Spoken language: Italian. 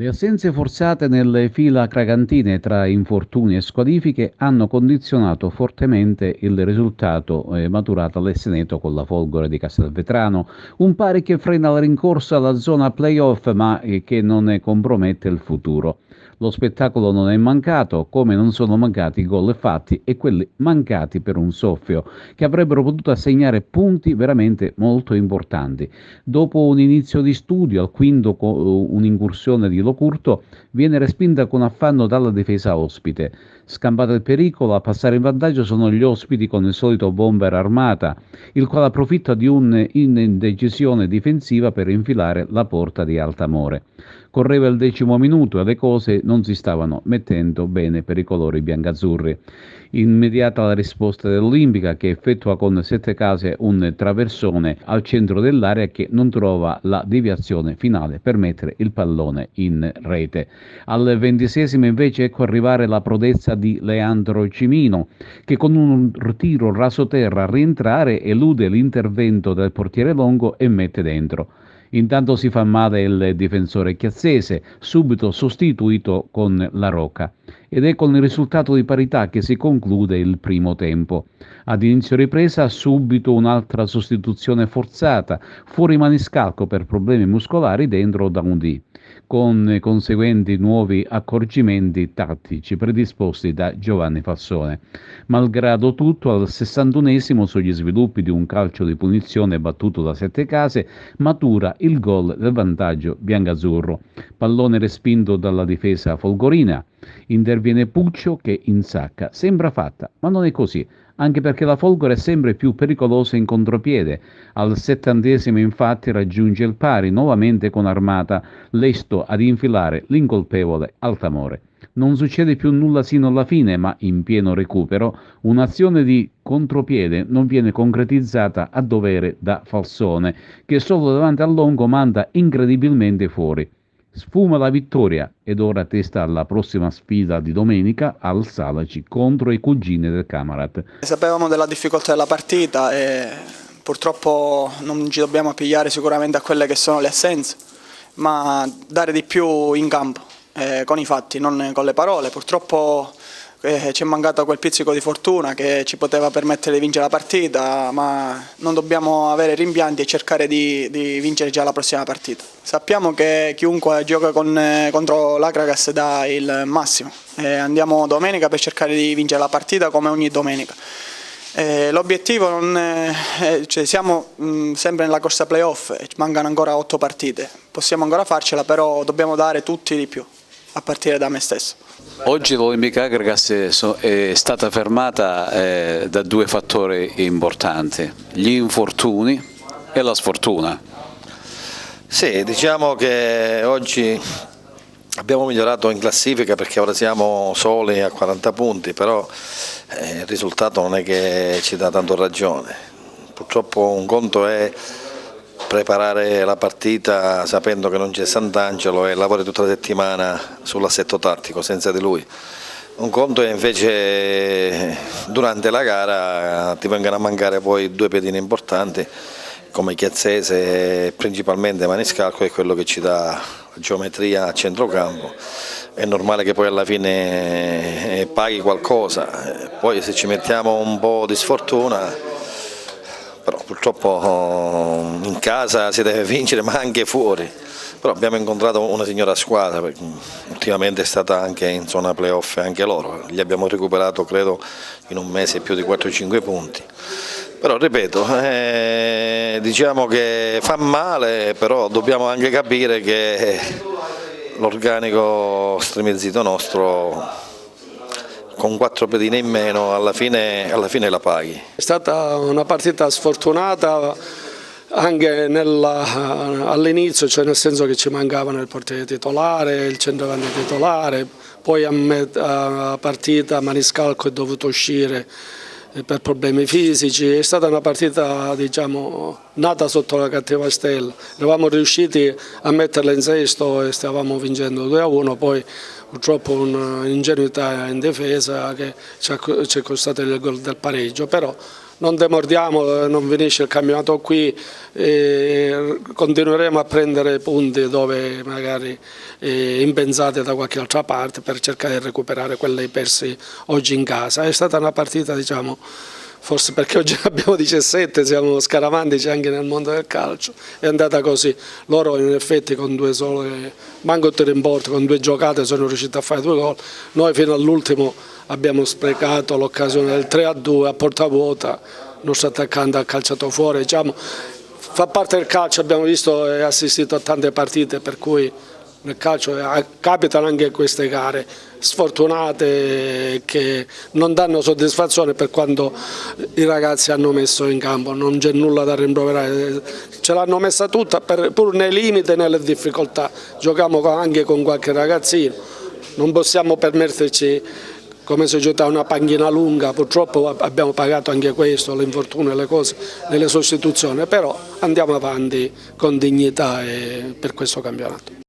Le assenze forzate nelle fila cragantine tra infortuni e squalifiche hanno condizionato fortemente il risultato maturato all'Esseneto con la Folgore di Castelvetrano, un pari che frena la rincorsa alla zona playoff ma che non ne compromette il futuro. Lo spettacolo non è mancato, come non sono mancati i gol fatti e quelli mancati per un soffio, che avrebbero potuto assegnare punti veramente molto importanti. Dopo un inizio di studio, al quinto un'incursione di Locurto viene respinta con affanno dalla difesa ospite. Scampato il pericolo, a passare in vantaggio sono gli ospiti con il solito bomber armata, il quale approfitta di un'indecisione difensiva per infilare la porta di Altamore. Correva il 10° minuto e le cose non si stavano mettendo bene per i colori biancazzurri. Immediata la risposta dell'Olimpica, che effettua con 7 case un traversone al centro dell'area che non trova la deviazione finale per mettere il pallone in rete. Al 26° invece ecco arrivare la prodezza di Leandro Cimino, che con un tiro rasoterra a rientrare elude l'intervento del portiere Longo e mette dentro. Intanto si fa male il difensore chiazzese, subito sostituito con La Rocca. Ed è con il risultato di parità che si conclude il primo tempo. Ad inizio ripresa subito un'altra sostituzione forzata, fuori maniscalco per problemi muscolari dentro da un D, con conseguenti nuovi accorgimenti tattici predisposti da Giovanni Fassone. Malgrado tutto, al 61° sugli sviluppi di un calcio di punizione battuto da 7 case, matura il gol del vantaggio biancazzurro. Pallone respinto dalla difesa folgorina. Interviene Puccio che insacca. Sembra fatta, ma non è così, anche perché la Folgore è sempre più pericolosa in contropiede. Al 70° infatti raggiunge il pari, nuovamente con Armata, lesto ad infilare l'incolpevole Altamore. Non succede più nulla sino alla fine, ma in pieno recupero un'azione di contropiede non viene concretizzata a dovere da Falsone, che solo davanti al Longo manda incredibilmente fuori. Sfuma la vittoria ed ora testa alla prossima sfida di domenica al Salaci contro i cugini del Camarat. Sapevamo della difficoltà della partita e purtroppo non ci dobbiamo appigliare sicuramente a quelle che sono le assenze, ma dare di più in campo, con i fatti, non con le parole. Purtroppo ci è mancato quel pizzico di fortuna che ci poteva permettere di vincere la partita, ma non dobbiamo avere rimpianti e cercare di vincere già la prossima partita. Sappiamo che chiunque gioca contro l'Akragas dà il massimo. Andiamo domenica per cercare di vincere la partita come ogni domenica. L'obiettivo non è, cioè siamo sempre nella corsa playoff, mancano ancora 8 partite, possiamo ancora farcela, però dobbiamo dare tutti di più, a partire da me stesso. Oggi l'Olimpica Akragas è stata fermata da 2 fattori importanti, gli infortuni e la sfortuna. Sì, diciamo che oggi abbiamo migliorato in classifica perché ora siamo soli a 40 punti, però il risultato non è che ci dà tanto ragione. Purtroppo un conto è preparare la partita sapendo che non c'è Sant'Angelo e lavori tutta la settimana sull'assetto tattico senza di lui. Un conto è invece durante la gara ti vengono a mancare poi 2 pedine importanti come Chiazzese e principalmente Maniscalco, è quello che ci dà geometria a centrocampo. È normale che poi alla fine paghi qualcosa, poi se ci mettiamo un po' di sfortuna, però purtroppo in casa si deve vincere ma anche fuori. Però abbiamo incontrato una signora squadra, perché ultimamente è stata anche in zona playoff anche loro, gli abbiamo recuperato credo in un mese più di 4-5 punti. Però ripeto, diciamo che fa male, però dobbiamo anche capire che l'organico stremezzito nostro con 4 pedine in meno alla fine la paghi. È stata una partita sfortunata anche all'inizio, cioè nel senso che ci mancavano il portiere titolare, il centravanti titolare, poi a partita Maniscalco è dovuto uscire per problemi fisici. È stata una partita, diciamo, nata sotto la cattiva stella. Eravamo riusciti a metterla in sesto e stavamo vincendo 2-1, poi purtroppo un'ingenuità in difesa che ci è costato il gol del pareggio, però non demordiamo, non finisce il campionato qui, continueremo a prendere punti dove magari impensate da qualche altra parte per cercare di recuperare quelli persi oggi in casa. È stata una partita, diciamo, forse perché oggi abbiamo 17, siamo scaramantici anche nel mondo del calcio, è andata così. Loro in effetti con due sole, manco tiro in porta, con 2 giocate sono riusciti a fare 2 gol, noi fino all'ultimo abbiamo sprecato l'occasione del 3-2 a porta vuota, il nostro attaccante ha calciato fuori, diciamo, fa parte del calcio, abbiamo visto e assistito a tante partite, per cui nel calcio capitano anche queste gare sfortunate che non danno soddisfazione per quanto i ragazzi hanno messo in campo, non c'è nulla da rimproverare, ce l'hanno messa tutta pur nei limiti e nelle difficoltà, giochiamo anche con qualche ragazzino, non possiamo permetterci come società una panchina lunga, purtroppo abbiamo pagato anche questo, l'infortunio e le cose, nelle sostituzioni, però andiamo avanti con dignità per questo campionato.